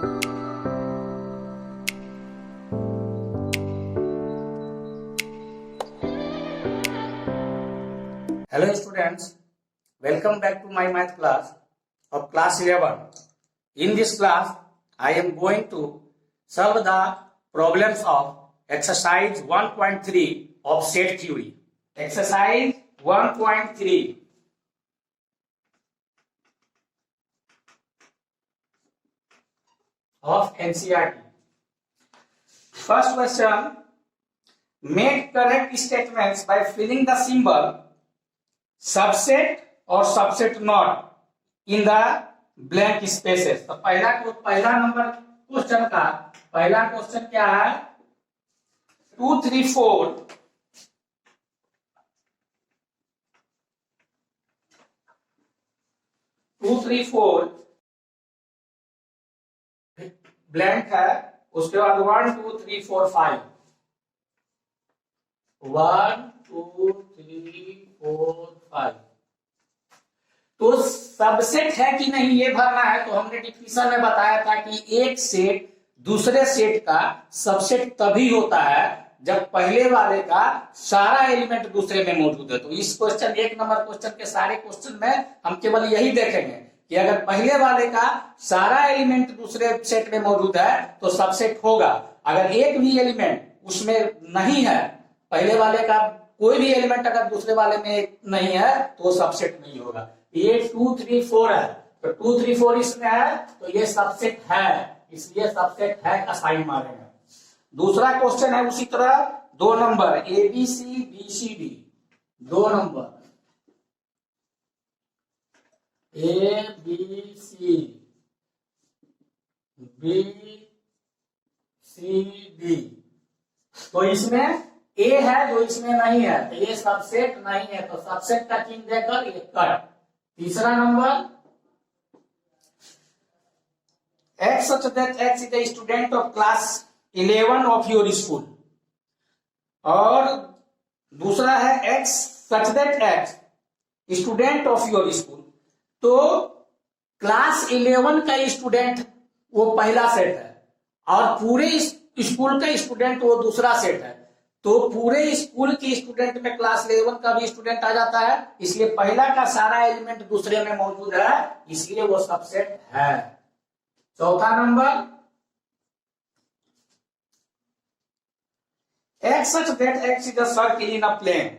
Hello students, welcome back to my math class of class 11. In this class, I am going to solve the problems of exercise 1.3 of set theory. Exercise 1.3. of NCERT. First question, make correct statements by filling the symbol subset और subset not in the blank spaces. तो पहला number question का पहला question क्या है? 2 3 4 2 3 4 blank है, उसके बाद 1 2 3 4 5 1 2 3 4 5 तो सबसेट है कि नहीं ये भरना है। तो हमने डिफिनेशन में बताया था कि एक सेट दूसरे सेट का सबसेट तभी होता है जब पहले वाले का सारा एलिमेंट दूसरे में मौजूद है। तो इस क्वेश्चन एक नंबर क्वेश्चन के सारे क्वेश्चन में हम केवल यही देखेंगे कि अगर पहले वाले का सारा एलिमेंट दूसरे सेट में मौजूद है तो सबसेट होगा। अगर एक भी एलिमेंट उसमें नहीं है, पहले वाले का कोई भी एलिमेंट अगर दूसरे वाले में नहीं है तो सबसेट नहीं होगा। ये 2 3 4 है, तो 2 3 4 इसमें है तो ये सबसेट है, इसलिए सबसेट है का साइन मारेगा। दूसरा क्वेश्चन है उसी तरह 2 number ABC BCD, 2 number ABC BCD, तो इसमें ए है जो इसमें नहीं है तो ये सबसेट नहीं है, तो सबसेट का चिन्ह देकर ये कट। तीसरा number X such that X is a student of class 11 of your school, और दूसरा है X such that X student of your school. तो क्लास 11 का स्टूडेंट वो पहला सेट है और पूरे स्कूल का स्टूडेंट वो दूसरा सेट है। तो पूरे स्कूल के स्टूडेंट में क्लास 11 का भी स्टूडेंट आ जाता है, इसलिए पहला का सारा एलिमेंट दूसरे में मौजूद है, इसलिए वो सबसेट है। चौथा number X such that X is a circle in a plane,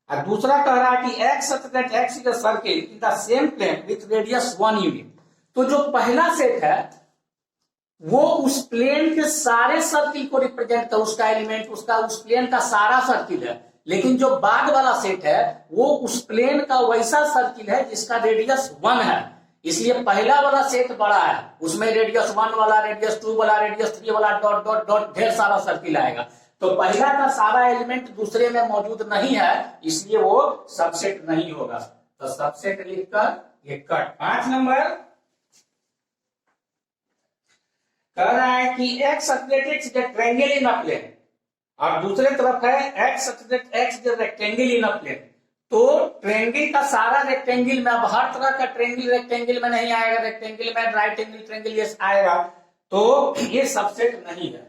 और दूसरा कह रहा है कि X such that X is a circle in the same plane with radius 1 unit। तो जो पहला सेट है वो उस प्लेन के सारे सर्किल को रिप्रेजेंट कर, उसका एलिमेंट उसका उस प्लेन का सारा सर्किल है, लेकिन जो बाद वाला सेट है वो उस प्लेन का वैसा सर्किल है जिसका रेडियस 1 है, इसलिए पहला वाला सेट बड़ा है, उसमें रेडियस 1 वाला, रेडियस 2 वाला, रेडियस 3 वाला, डॉट डॉट डॉट ढेर सारा सर्किल आएगा। तो पहला का सारा एलिमेंट दूसरे में मौजूद नहीं है, इसलिए वो सबसेट नहीं होगा। तो सबसेट लिखकर ये कट। 5 नंबर कह रहा है कि X X triangle in a plane, और दूसरे तरफ है X X rectangle in a plane. तो ट्रायंगल का सारा रेक्टेंगल में, अब हर तरह का ट्रायंगल रेक्टेंगल में नहीं आएगा, रेक्टेंगल में राइट एंगल ट्रायंगल ये आएगा, तो ये सबसेट नहीं है।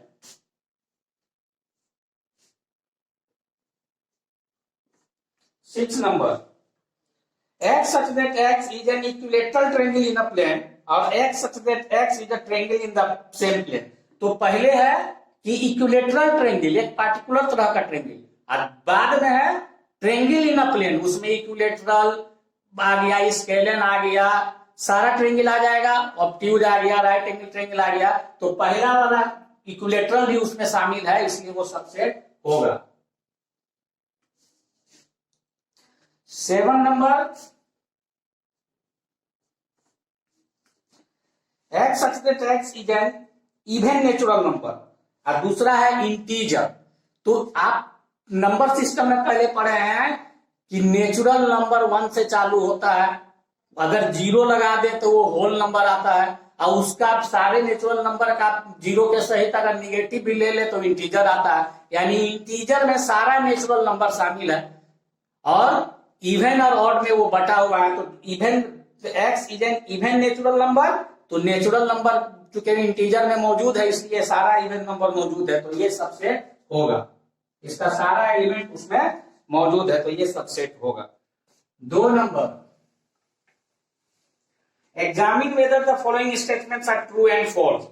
Six number X such that X is an equilateral triangle in a plane और X such that X is a triangle in the same plane। तो पहले है कि इक्विलेटरल ट्रायंगल एक पार्टिकुलर तरह का ट्रायंगल, और बाद में है ट्रायंगल इन अ प्लेन, उसमें इक्विलेटरल आ गया, स्केलन आ गया, सारा ट्रायंगल आ जाएगा, ऑब्ट्यूज आ गया, राइट एंगल ट्रायंगल आ गया। तो पहला वाला इक्विलेटरल भी उसमें शामिल है, इसलिए वो सबसेट होगा। 7 number X such that X is an even natural number, और दूसरा है इंटीजर। तो आप नंबर सिस्टम में पहले पढ़े हैं कि नेचुरल नंबर 1 से चालू होता है, अगर 0 लगा दे तो वो होल नंबर आता है, और उसका सारे नेचुरल नंबर का 0 के सहित अगर निगेटिव भी ले ले तो इंटीजर आता है। यानी इंटीजर में सारा नेचुरल नंबर शामिल है, और इवन और ऑड में वो बटा हुआ है। तो even X is an even natural number तो नेचुरल नंबर चूंकि इंटीजर में मौजूद है इसलिए सारा इवन नंबर मौजूद है, तो ये सबसेट होगा। इसका सारा एलिमेंट उसमें मौजूद है तो ये सबसेट होगा। 2 number, examine whether the following statements are true and false.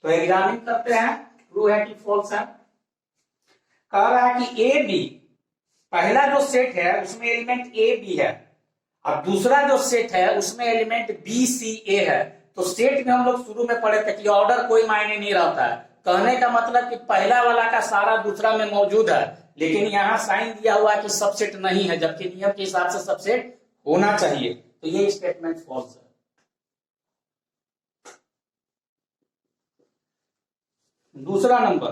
तो एग्जामिन करते हैं ट्रू है कि फॉल्स है। कह रहा है कि ए बी, पहला जो सेट है उसमें एलिमेंट ए बी है और दूसरा जो सेट है उसमें एलिमेंट बी सी ए है। तो सेट में हम लोग शुरू में पढ़े थे कि ऑर्डर कोई मायने नहीं रहता है। कहने का मतलब कि पहला वाला का सारा दूसरा में मौजूद है, लेकिन यहां साइन दिया हुआ है कि सबसेट नहीं है, जबकि नियम के हिसाब से सबसेट होना चाहिए। तो ये स्टेटमेंट फॉल्स है। दूसरा नंबर,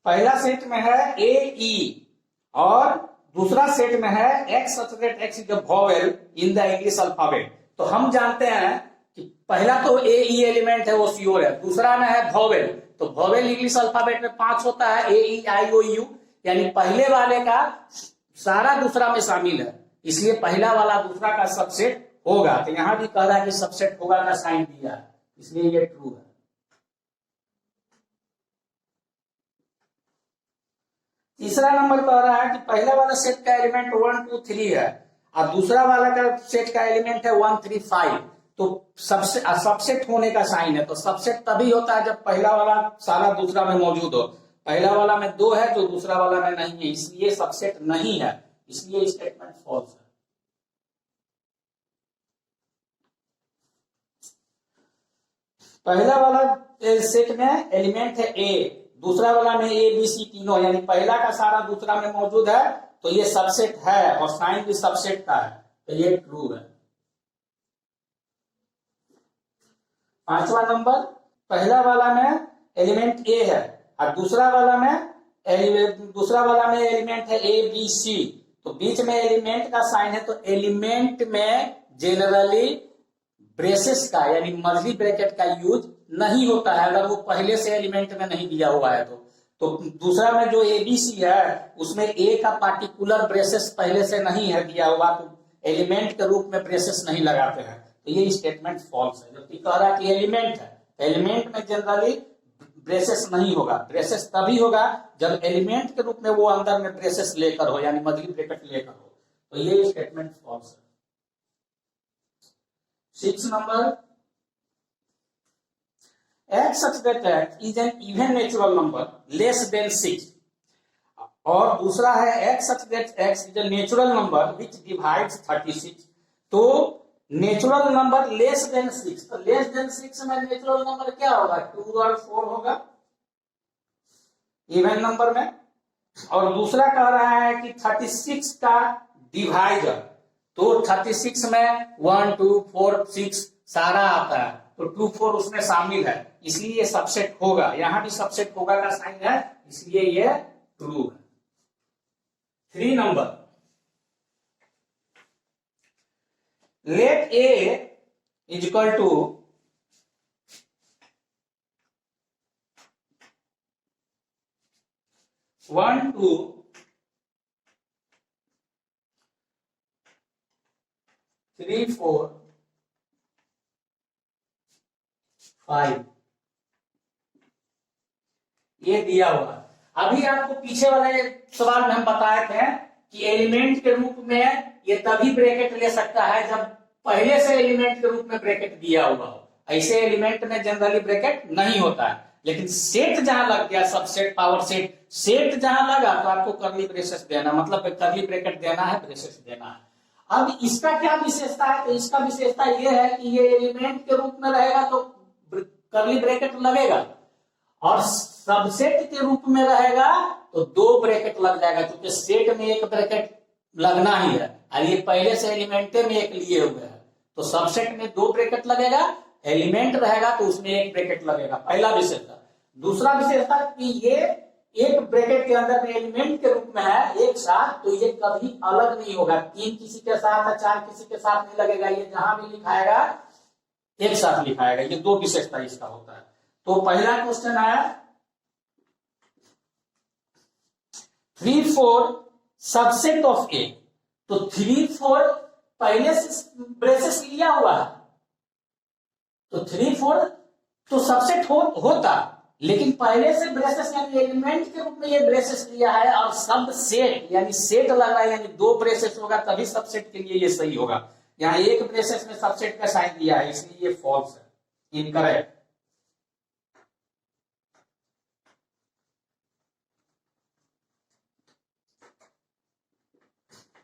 पहला सेट में है ए ई और दूसरा सेट में है x such that x is a vowel in the English alphabet. तो हम जानते हैं कि पहला तो ए ई एलिमेंट है वो श्योर है, दूसरा में है वॉवेल। तो वॉवेल इंग्लिश अल्फाबेट में 5 होता है, ए ई आई ओ यू, यानी पहले वाले का सारा दूसरा में शामिल है, इसलिए पहला वाला दूसरा का सबसेट होगा। तो यहां भी कह रहा है कि सबसेट होगा का साइन दिया है, इसलिए ये ट्रू है। तीसरा नंबर कह रहा है कि पहला वाला सेट का एलिमेंट 1 2 3 है और दूसरा वाला का सेट का एलिमेंट है 1 3 5। तो सबसेट होने का साइन है। तो सबसेट तभी होता है जब पहला वाला सारा दूसरा में मौजूद हो। पहला वाला में 2 है जो दूसरा वाला में नहीं है, इसलिए सबसेट नहीं है, इसलिए स्टेटमेंट फॉल्स है। पहला वाला सेट में एलिमेंट है ए, दूसरा वाला में ए बी सी तीनों, यानी पहला का सारा दूसरा में मौजूद है, तो ये सबसेट है और साइन भी सबसेट का है, तो ये ट्रू है। 5वां नंबर, पहला वाला में एलिमेंट ए है और दूसरा वाला में एलिमेंट है ए बी सी। तो बीच में एलिमेंट का साइन है, तो एलिमेंट में जेनरली ब्रेसेस का यानी मर्जी ब्रैकेट का यूज नहीं होता है अगर वो पहले से एलिमेंट में नहीं दिया हुआ है। तो दूसरा में जो एबीसी है उसमें ए का पार्टिकुलर ब्रेसेस पहले से नहीं है दिया हुआ, तो एलिमेंट के रूप में ब्रेसेस नहीं लगाते हैं, तो ये स्टेटमेंट फॉल्स है। जबकि कह रहा है कि एलिमेंट है, एलिमेंट में जनरली ब्रेसेस नहीं होगा। ब्रेसेस तभी होगा जब एलिमेंट के रूप में वो अंदर में ब्रेसेस लेकर हो, यानी मजली ब्रैकेट लेकर हो, तो ये स्टेटमेंट फॉल्स है। 6 number, x such that x is an even natural number less than 6 और दूसरा है x such that x is a natural number which divides 36। तो नेचुरल नंबर लेस देन 6, तो लेस देन 6 में नेचुरल नंबर क्या होगा, 2 और 4 होगा इवन नंबर में। और दूसरा कह रहा है कि 36 का डिवाइजर, तो 36 में 1 2 4 6 सारा आता है, तो 2 4 उसमें शामिल है, इसलिए ये सबसेट होगा। यहां भी सबसेट होगा का साइन है, इसलिए ये ट्रू है। 3 number, let A is equal to 1 2 3 4 5 ये दिया हुआ। अभी आपको पीछे वाले सवाल में हम बताए थे कि एलिमेंट के रूप में ये तभी ब्रैकेट ले सकता है जब पहले से एलिमेंट के रूप में ब्रैकेट दिया हुआ हो। ऐसे एलिमेंट में जनरली ब्रैकेट नहीं होता है, लेकिन सेट जहां लग गया, सबसेट पावर सेट जहां लगा तो आपको कर्ली ब्रेसेस देना, मतलब कर्ली ब्रैकेट देना है, ब्रेसेस देना है। अब इसका क्या विशेषता है, तो इसका विशेषता ये है कि ये एलिमेंट के रूप में रहेगा तो कर्ली ब्रैकेट लगेगा, और सबसेट के रूप में रहेगा तो 2 ब्रैकेट लग जाएगा, क्योंकि सेट में एक ब्रैकेट लगना ही है और ये पहले से एलिमेंटे में एक लिए हुए हैं, तो सबसेट में 2 ब्रैकेट लगेगा, एलिमेंट रहेगा तो उसमें 1 ब्रैकेट लगेगा, पहला विशेषता। दूसरा विशेषता कि ये एक ब्रैकेट के अंदर में एलिमेंट के रूप में है एक साथ, तो ये कभी अलग नहीं होगा, 3 किसी के साथ है, 4 किसी के साथ नहीं लगेगा, ये जहां भी लिखाएगा एक साथ लिखाएगा। ये 2 विशेषता इसका होता है। तो पहला क्वेश्चन आया 3 4 सबसेट ऑफ ए, तो 3 4 पहले से ब्रेसेस लिया हुआ है, तो 3 4 तो सबसेट होता, लेकिन पहले से ब्रेसेस यानी एलिमेंट के रूप में ये ब्रेसेस लिया है, और सब सेट यानी सेट लग रहा है, यानी 2 ब्रेसेस होगा तभी सबसेट के लिए ये सही होगा। यहाँ एक ब्रेसेस में सबसेट का साइन दिया है, इसलिए ये फॉल्स है, इनकरेक्ट।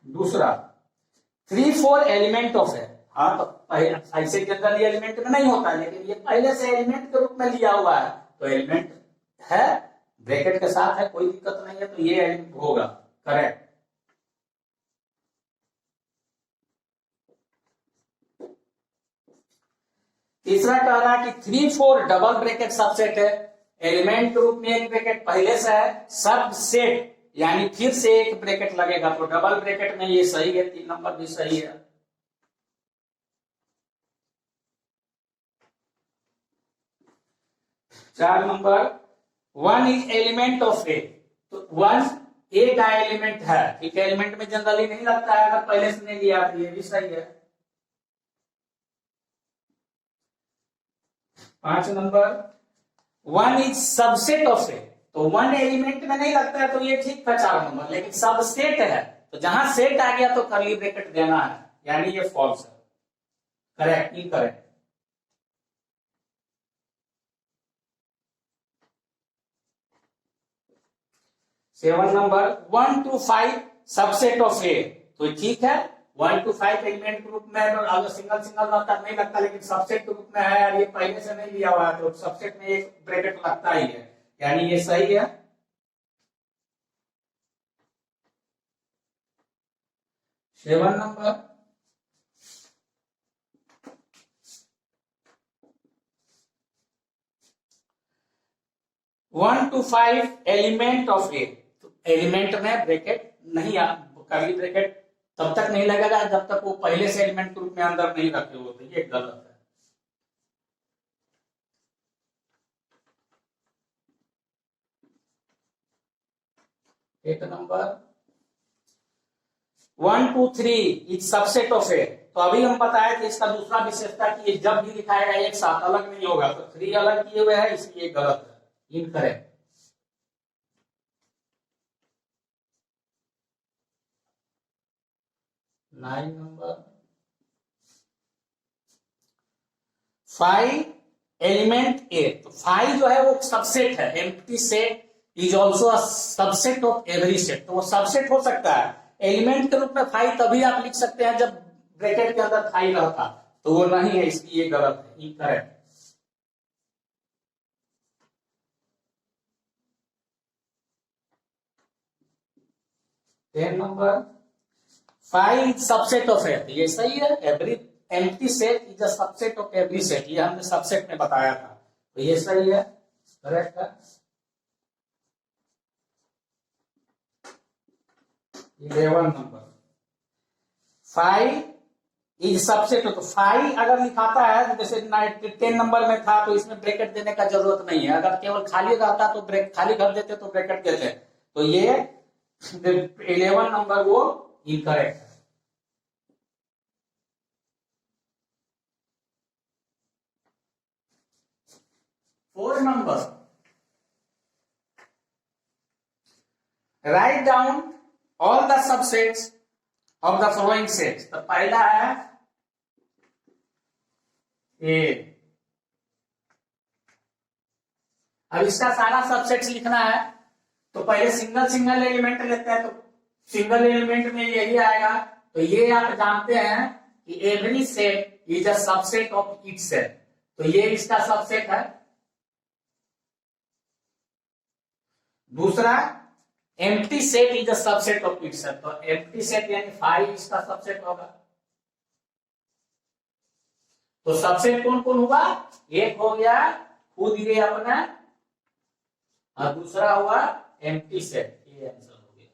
दूसरा 3 4 एलिमेंट ऑफ है। हाँ, तो ऐसे जनरली एलिमेंट में नहीं होता है, लेकिन ये पहले से एलिमेंट के रूप में लिया हुआ है, तो एलिमेंट है, ब्रैकेट के साथ है, कोई दिक्कत नहीं है, तो ये एलिमेंट होगा, करेक्ट। तीसरा कह रहा है कि 3 4 डबल ब्रैकेट सबसेट है, एलिमेंट के रूप में एक ब्रैकेट पहले से है, सबसेट यानी फिर से एक ब्रैकेट लगेगा, तो डबल ब्रैकेट में ये सही है, 3 नंबर भी सही है। चार number 1 is element of A, तो 1 ए का एलिमेंट है, ठीक है, एलिमेंट में जनरली नहीं लगता है अगर पहले से नहीं लिया, तो ये भी सही है। 5 number 1 is subset of A, तो 1 एलिमेंट में नहीं लगता है, तो ये ठीक था 4 नंबर, लेकिन सबसेट है, तो जहां सेट आ गया तो कर्ली ब्रैकेट देना है, यानी ये फॉल्स है, correct, incorrect. 7 number 1 to 5 subset of A, तो ठीक है, 1 to 5 एलिमेंट ग्रुप में अगर सिंगल सिंगल रहता नहीं लगता, लेकिन सबसेट ग्रुप में है और ये पहले से नहीं लिया हुआ है, तो सबसेट में एक ब्रैकेट लगता ही है, यानी ये सही है। 7 number 1 to 5 element of A, तो एलिमेंट में ब्रैकेट नहीं, कर्ली ब्रैकेट तब तक नहीं लगेगा जब तक वो पहले से एलिमेंट ग्रुप में अंदर नहीं रखे होते, ये गलत है। एक number 1 2 3 is subset of A, तो अभी हम बताए थे इसका दूसरा विशेषता कि जब भी लिखाएगा एक साथ अलग नहीं होगा, तो 3 अलग किए हुए हैं, इसलिए गलत है, इनकरेक्ट। 9 नंबर 5 एलिमेंट ए, तो 5 जो है वो सबसेट है, empty set is also a subset of every set, तो वो सबसेट हो सकता है एलिमेंट के रूप में 5 तभी आप लिख सकते हैं जब ब्रैकेट के अंदर 5 रहता, तो वो नहीं है, इसलिए गलत है, incorrect. 10 number 5 is subset of A, ये सही है, every empty set is a subset of every set, ये हमने सबसेट में बताया था, तो ये सही है, करेक्ट है। 11 नंबर 5 इज सबसेट, तो 5 अगर लिखाता है, जैसे 10 नंबर में था, तो इसमें ब्रैकेट देने का जरूरत नहीं है, अगर केवल खाली रहता तो खाली कर देते तो ब्रैकेट देते, तो ये 11 नंबर वो इनकरेक्ट है। 4 number write down all the subsets of the following sets, तो पहला है ए, अब इसका सारा सबसेट्स लिखना है, तो पहले सिंगल सिंगल एलिमेंट लेते हैं, तो सिंगल एलिमेंट में यही आएगा, तो ये आप जानते हैं कि every set is a subset of itself, तो ये इसका सबसेट है। दूसरा empty set is a subset of itself, तो एम्प्टी सेट यानी 5 इसका सबसेट होगा। तो सबसेट कौन कौन हुआ, एक हो गया खुद ये अपना, और दूसरा हुआ एम्प्टी सेट, ये आंसर हो गया।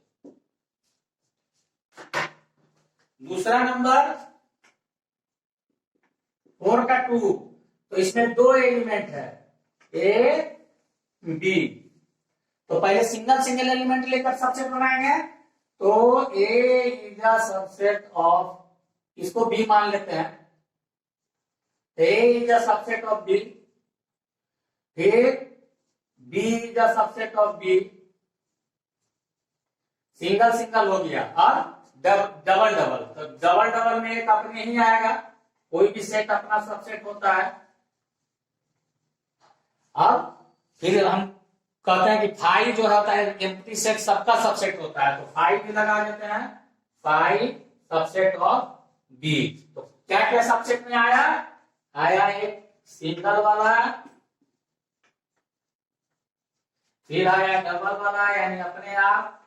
दूसरा नंबर 4 का 2, तो इसमें 2 एलिमेंट है ए बी, तो पहले सिंगल सिंगल एलिमेंट लेकर सबसेट बनाएंगे, तो ए इज अ सबसेट ऑफ, इसको बी मान लेते हैं, A is a subset of B, फिर B is a subset of B, single single हो गया, और डबल डबल, तो डबल डबल में एक अपने ही आएगा, कोई भी सेट अपना सबसेट होता है। अब फिर हम कहते हैं कि फाइव जो होता है एम्प्टी सेट सबका सबसेट होता है, तो फाइव भी लगा देते हैं, फाइव सबसेट ऑफ बी। तो क्या क्या सबसेट में आया, आया एक सिंगल वाला, फिर आया डबल वाला यानी अपने आप,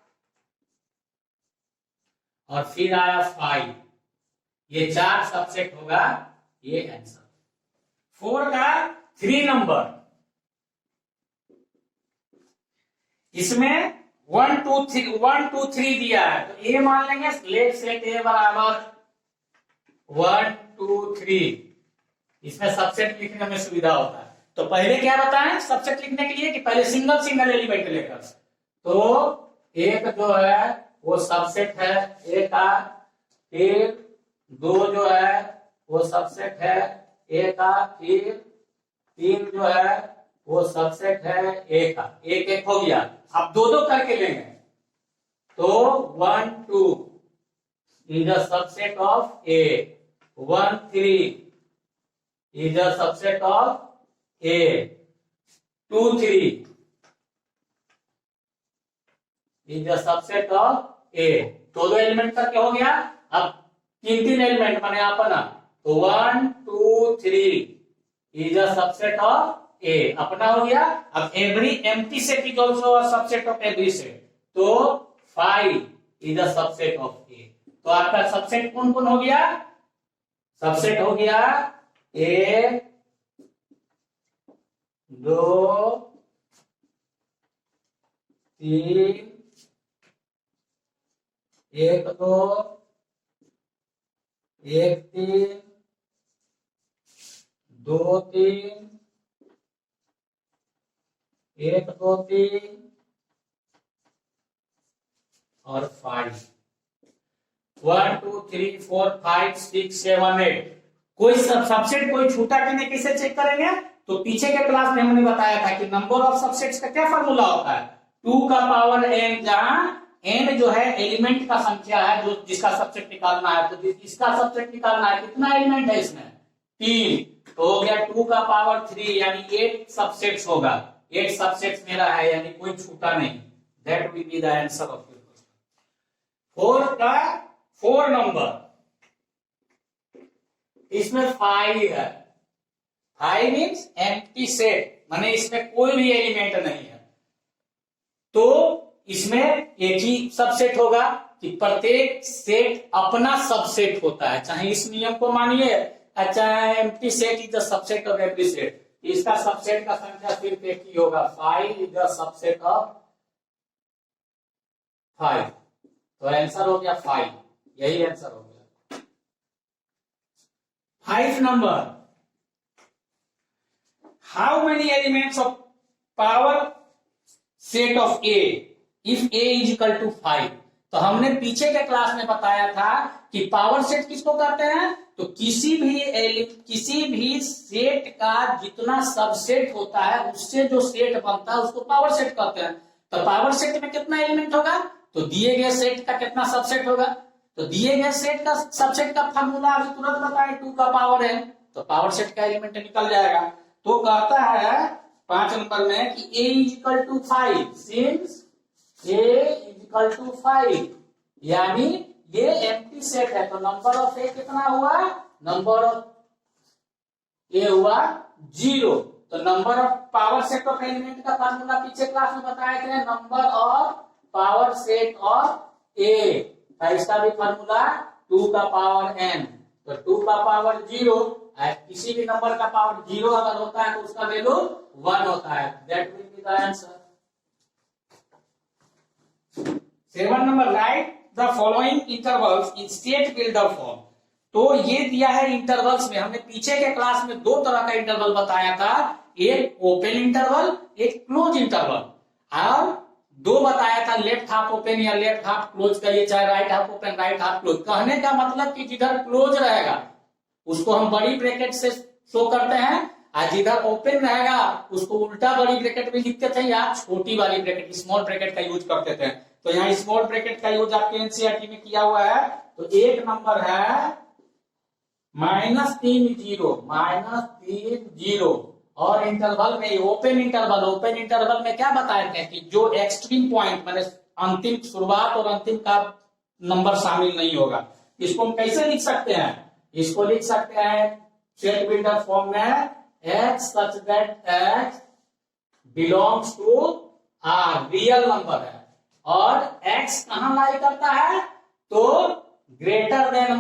और फिर आया फाइव। ये चार सबसेट होगा, ये आंसर। 4 का 3 नंबर, इसमें 1 2 3 दिया है, तो ए मान लेंगे, लेट सेट ए बराबर 1 2 3। इसमें सबसेट लिखने में सुविधा होता है। तो पहले क्या बताएं सबसेट लिखने के लिए कि पहले सिंगल सिंगल एलिमेंट लेकर, तो एक जो है वो सबसेट है ए का, फिर 2 जो है वो सबसेट है ए का, फिर 3 जो है वो सबसेट है ए का। एक एक हो गया, अब दो दो करके लेंगे, तो 1 2 is a subset of A, 1 3 is a subset of A, 2 3 is a subset of A. दो एलिमेंट करके हो गया, अब 3 एलिमेंट माने अपना, तो 1 2 3 इज अ सबसेट ऑफ ए, अपना हो गया। अब every empty set is also a subset of every set, तो 5 is a subset of A. तो आपका सबसेट कौन कौन हो गया, सबसेट हो गया 1 2 3 1 2 1 3 2 3 1 2 3 और 5, 1 2 3 4 5 6 7 8। कोई सबसेट कोई छूटा कि नहीं, किसे चेक करेंगे, तो पीछे के क्लास में हमने बताया था कि नंबर ऑफ सबसेट्स का क्या फार्मूला होता है, 2 का पावर n, जहां n जो है एलिमेंट का संख्या है जो जिसका सबसेट निकालना है, तो इसका सबसेट निकालना है, कितना एलिमेंट है इसमें 3, तो हो गया 2 का पावर 3 यानी 8 सबसेट्स होगा, 8 सबसेट्स मेरा है यानी कोई छूटा नहीं। That will be the answer of your question. 4 का 4 नंबर, इसमें 5 है, 5 मीन्स एम्प्टी सेट, माने इसमें कोई भी एलिमेंट नहीं है, तो इसमें एक ही सबसेट होगा कि प्रत्येक सेट अपना सबसेट होता है, चाहे इस नियम को मानिए, चाहे empty set is the subset of every set, इसका सबसेट का संख्या सिर्फ एक ही होगा, 5 इज द सबसेट ऑफ 5। तो आंसर हो गया 5, यही आंसर हो गया। 5 number, how many elements of power set of A if A is equal to 5। तो हमने पीछे के क्लास में बताया था कि पावर सेट किसको कहते हैं, तो किसी भी सेट का जितना सबसेट होता है उससे जो सेट बनता है उसको पावर सेट कहते हैं। तो पावर सेट में कितना एलिमेंट होगा, तो दिए गए सेट का कितना सबसेट होगा, तो दिए गए सेट का सबसेट का फार्मूला अभी तुरंत बताए 2 का पावर n, तो पावर सेट का एलिमेंट निकल जाएगा। तो कहता है 5 नंबर में कि a is equal to 5, since a is equal to 5 यानी ये एम्प्टी सेट है, तो नंबर ऑफ ए कितना हुआ, नंबर ऑफ ए हुआ 0। तो number of power set of element का फार्मूला पीछे क्लास में बताए थे, number of power set of A, इसका भी फार्मूला 2 का पावर n, तो 2 का पावर 0, किसी भी नंबर का पावर 0 अगर होता है तो उसका वैल्यू 1 होता है। That will be the answer. 7 number, right the following intervals in state builder form. तो ये दिया है इंटरवल्स में, हमने पीछे के क्लास में 2 तरह का इंटरवल बताया था, एक ओपन इंटरवल, एक क्लोज इंटरवल, और 2 बताया था लेफ्ट हाफ ओपन या लेफ्ट हाफ क्लोज का, ये चाहे right half open right half close. कहने का मतलब कि जिधर क्लोज रहेगा उसको हम बड़ी ब्रैकेट से शो करते हैं, और जिधर ओपन रहेगा उसको उल्टा बड़ी ब्रैकेट में लिखते थे या छोटी वाली ब्रैकेट स्मॉल ब्रैकेट का यूज करते थे। तो यहाँ स्मॉल ब्रैकेट का यूज आपके एनसीईआरटी में किया हुआ है। तो एक नंबर है -3 और इंटरवल में ओपन इंटरवल में क्या बताए थे कि जो एक्सट्रीम पॉइंट मैंने अंतिम शुरुआत और अंतिम का नंबर शामिल नहीं होगा। इसको हम कैसे लिख सकते हैं, इसको लिख सकते हैं सेट बिल्डर फॉर्म में x such that x belongs to r real number है और x कहां लाई करता है, तो ग्रेटर देन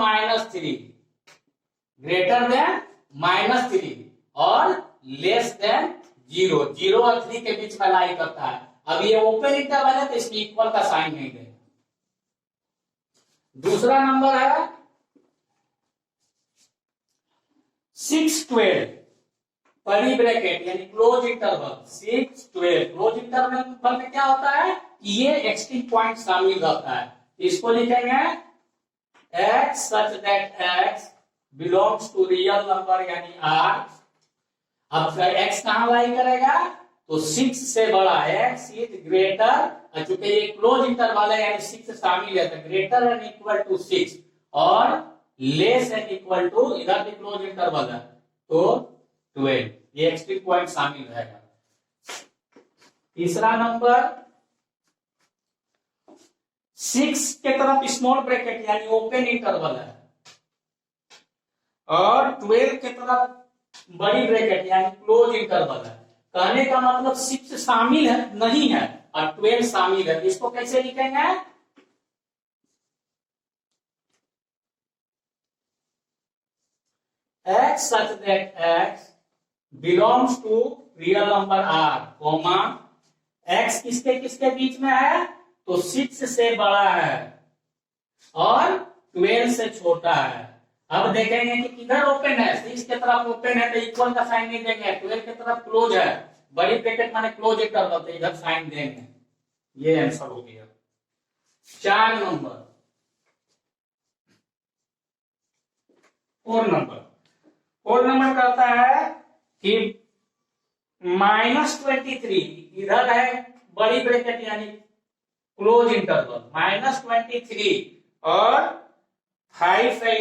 -3 और लेस देन 0 और 3 के बीच में लाई करता है। अब ये ओपन इंटरवल है तो इसमें इक्वल का साइन नहीं देगा। दूसरा नंबर है 6-12 बड़ी ब्रैकेट यानी क्लोज इंटरवल। 6-12 क्लोज इंटरवल में क्या होता है कि ये एक्सट्रीम पॉइंट शामिल रहता है। इसको लिखेंगे x such that x belongs to real number यानी r। अब x कहां लाई करेगा, तो 6 से बड़ा x इज ग्रेटर, चूंकि ये क्लोज इंटरवल है यानी 6 शामिल है तो ग्रेटर एंड इक्वल टू 6 और लेस एंड इक्वल टू, इधर भी क्लोज इंटरवल है तो 12, ये एक्सट्रीम पॉइंट शामिल रहेगा। तीसरा नंबर 6 के तरफ स्मॉल ब्रैकेट यानी ओपन इंटरवल है और 12 के तरफ बड़ी ब्रैकेट यानी क्लोज इंटरवल है। कहने का मतलब 6 शामिल है नहीं है और 12 शामिल है। इसको कैसे लिखेंगे, x such that x belongs to real number r, comma x किसके किसके बीच में है, तो 6 से बड़ा है और 12 से छोटा है। अब देखेंगे कि किधर ओपन है, 6 के तरफ ओपन है तो इक्वल का साइन नहीं देंगे, 12 के तरफ क्लोज है, बड़ी ब्रैकेट माने क्लोज इंटरवल तो इधर साइन देंगे। ये आंसर हो गया। 4 नंबर 4 नंबर कहता है कि -23 इधर है बड़ी ब्रैकेट यानी क्लोज इंटरवल -23 और 5 है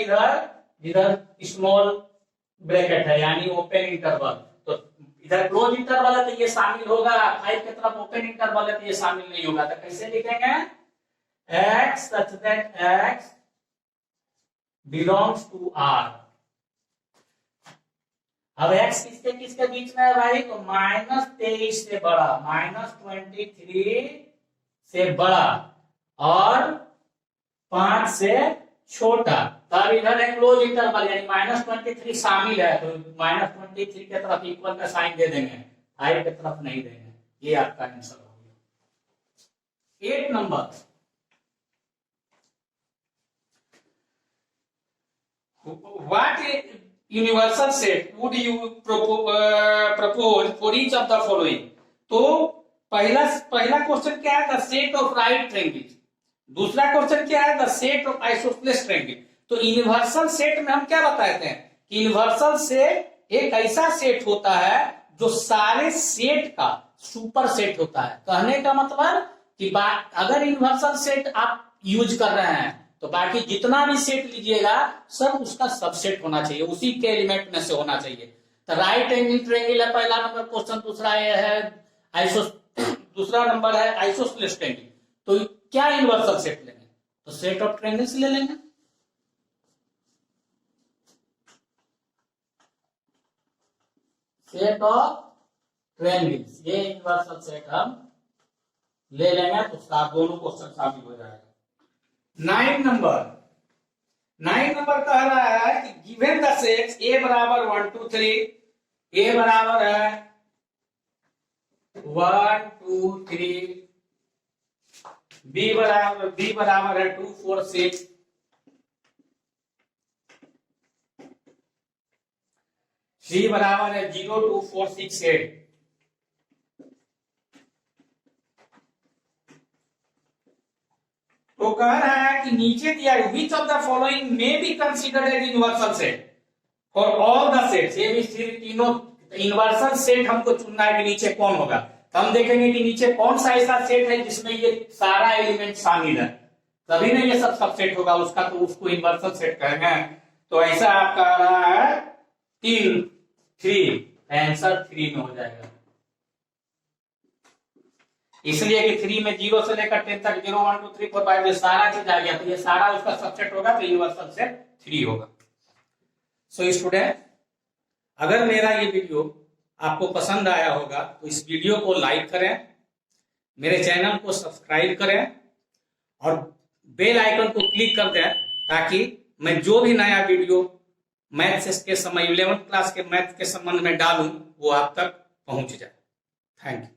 इधर स्मॉल ब्रैकेट है यानी ओपन इंटरवल। तो इधर क्लोज इंटरवल है तो ये शामिल होगा, 5 की तरफ ओपन इंटरवल है तो ये शामिल नहीं होगा। तो कैसे लिखेंगे, x such that x belongs to r। अब x किसके किसके बीच में है भाई, तो -23 से बड़ा, -23 से बड़ा और 5 से छोटा। तब इधर है क्लोज इंटरवल यानी -23 शामिल है तो -23 के तरफ इक्वल का साइन दे देंगे, 5 के तरफ नहीं देंगे। ये आपका आंसर हो गया। 8 number what universal set would you propose for each of the following. तो पहला क्वेश्चन क्या है, the set of right triangle. दूसरा क्वेश्चन क्या है, the set of isosceles triangle. तो यूनिवर्सल सेट में हम क्या बताते हैं कि यूनिवर्सल सेट एक ऐसा सेट होता है जो सारे सेट का सुपर सेट होता है। कहने का मतलब कि अगर यूनिवर्सल सेट आप यूज कर रहे हैं तो बाकी जितना भी सेट लीजिएगा सब उसका सबसेट होना चाहिए, उसी के एलिमेंट में से होना चाहिए। तो राइट एंगल ट्रायंगल है पहला नंबर क्वेश्चन, दूसरा नंबर है आइसोसेलेस ट्रायंगल। तो क्या यूनिवर्सल सेट लेंगे, तो सेट ऑफ ट्रायंगल्स ले लेंगे। सेट ऑफ ट्रायंगल्स ये यूनिवर्सल सेट हम ले लेंगे तो दोनों क्वेश्चन शामिल हो जाएगा। 9 नंबर कह रहा है कि गिवन द सेट्स a बराबर 1 2 3, a बराबर है 1 2 3, b बराबर है 2 4 6, c बराबर है 0 2 4 6 8। तो कह रहा है कि नीचे दिया which of the following may be considered as universal set. For all the sets, ये भी सिर्फ तीनों इन्वर्सन सेट हमको चुनना है कि नीचे कौन होगा। तो हम देखेंगे कि नीचे कौन सा ऐसा सेट है जिसमें ये सारा एलिमेंट शामिल है, तभी ना ये सब सबसेट होगा उसका, तो उसको इन्वर्सन सेट कहेंगे। तो ऐसा आपका आ रहा है 3, आंसर 3 में हो जाएगा। इसलिए कि 3 में 0 से लेकर 10 तक 0 1 2 3 4 5 ये सारा चीज आ गया, तो ये सारा उसका सबसेट होगा, तो यूनिवर्सल सेट 3 होगा। सो स्टूडेंट, अगर मेरा ये वीडियो आपको पसंद आया होगा तो इस वीडियो को लाइक करें, मेरे चैनल को सब्सक्राइब करें और बेल आइकन को क्लिक कर दें, ताकि मैं जो भी नया वीडियो मैथ्स के समय 11th क्लास के मैथ के संबंध में डालूं वो आप तक पहुंच जाए। Thank you.